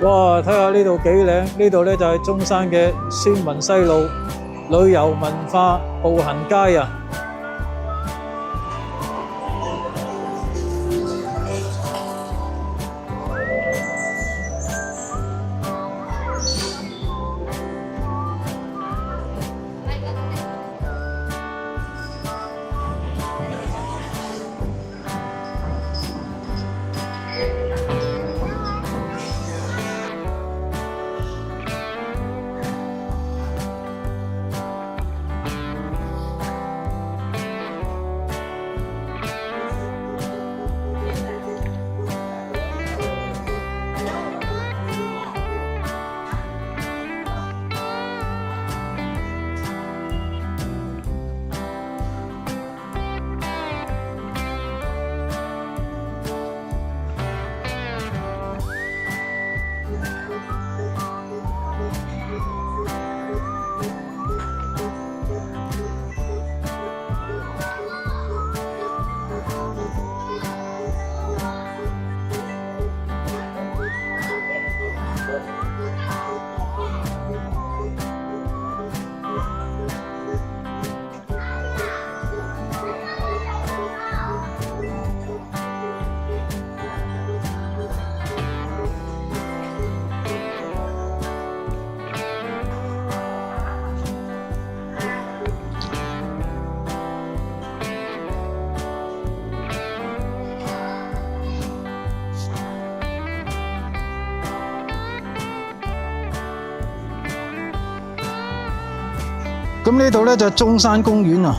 哇！睇下呢度幾靚，呢度咧就係中山嘅孫文西路旅遊文化步行街啊！咁呢度咧就係中山公園啊！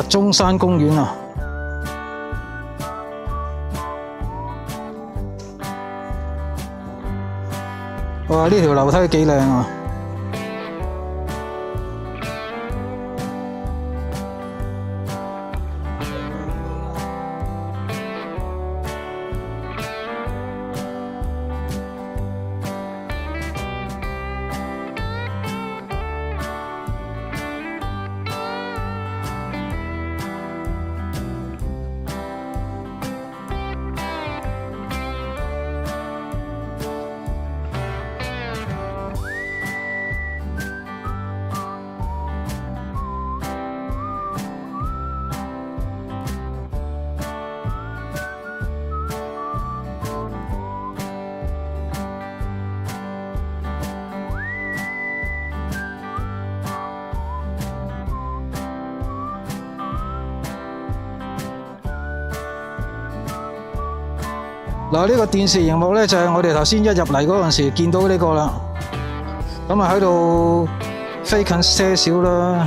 中山公園啊！哇！呢條樓梯幾靚啊！嗱，呢個電視熒幕咧就係我哋頭先一入嚟嗰陣時見到呢個啦，咁啊喺度飛近些少啦。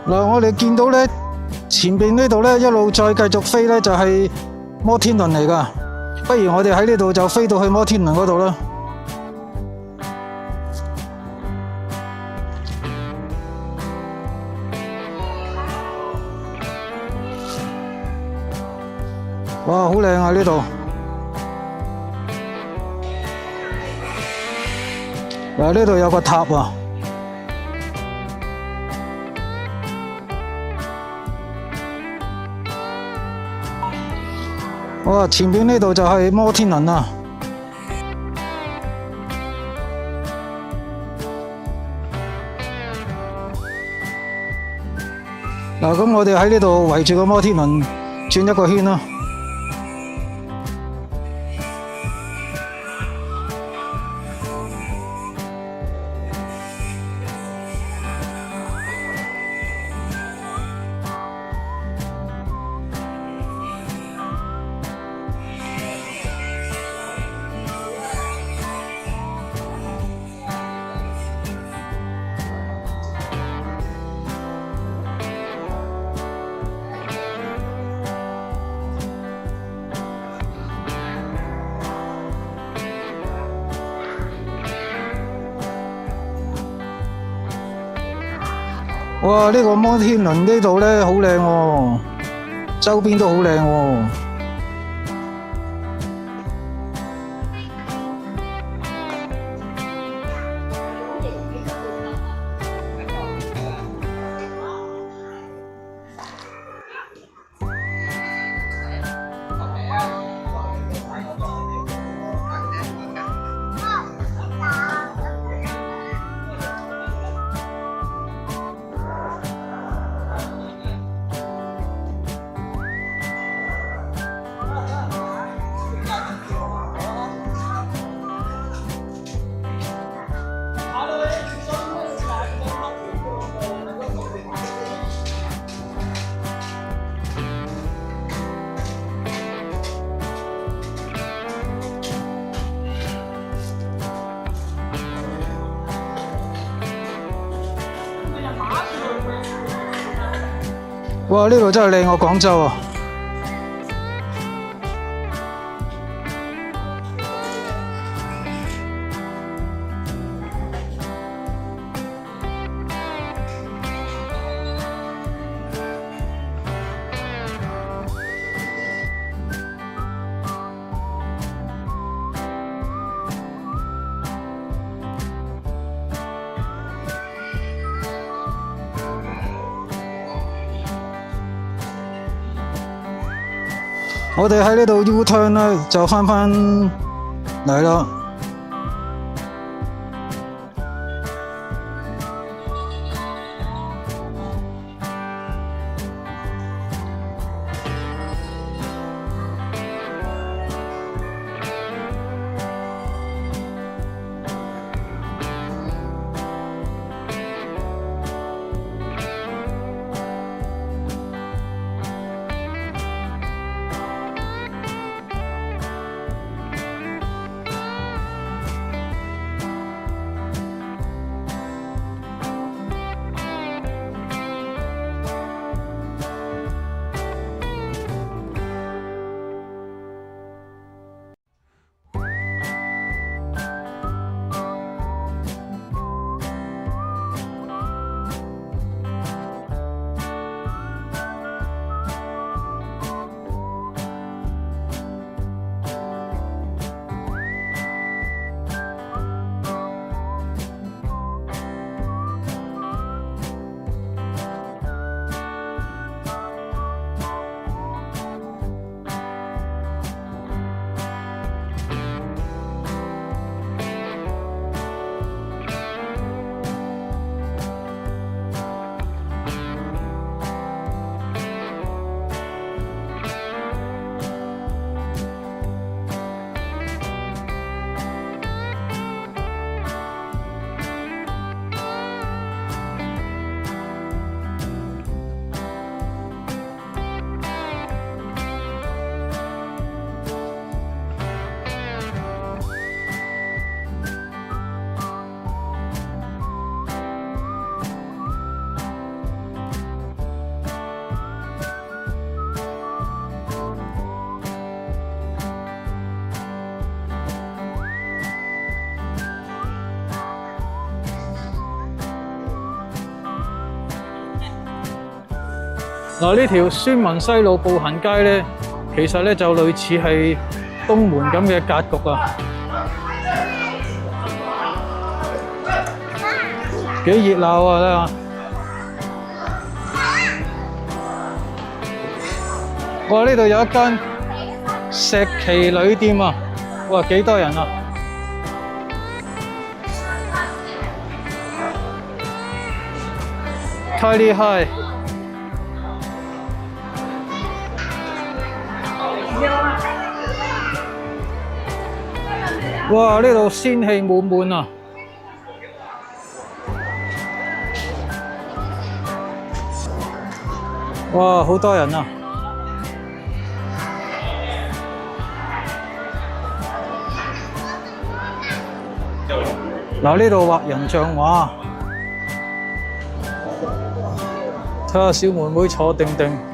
嗱，我哋見到咧，前邊呢度咧一路再繼續飛咧，就係摩天輪嚟㗎。不如我哋喺呢度就飛到去摩天輪嗰度啦。哇，好靚啊呢度！嗱，呢度有個塔啊！哇！前邊呢度就係摩天輪啦。嗱，咁我哋喺呢度圍住個摩天輪轉一個圈啦。哇！呢個摩天輪呢度呢，好靚喎，周邊都好靚喎。哇！呢度真係靚過廣州啊！我哋喺呢度 U turn 咧，就翻嚟啦。嗱，呢條孫文西路步行街咧，其實咧就類似係東門咁嘅格局啊，幾熱鬧啊！睇下，哇！呢度有一間石岐旅店啊，哇，幾多人啊！太厲害！哇！呢度仙氣滿滿啊！哇！好多人啊！嗱，呢度畫人像畫，睇下小妹妹坐定定。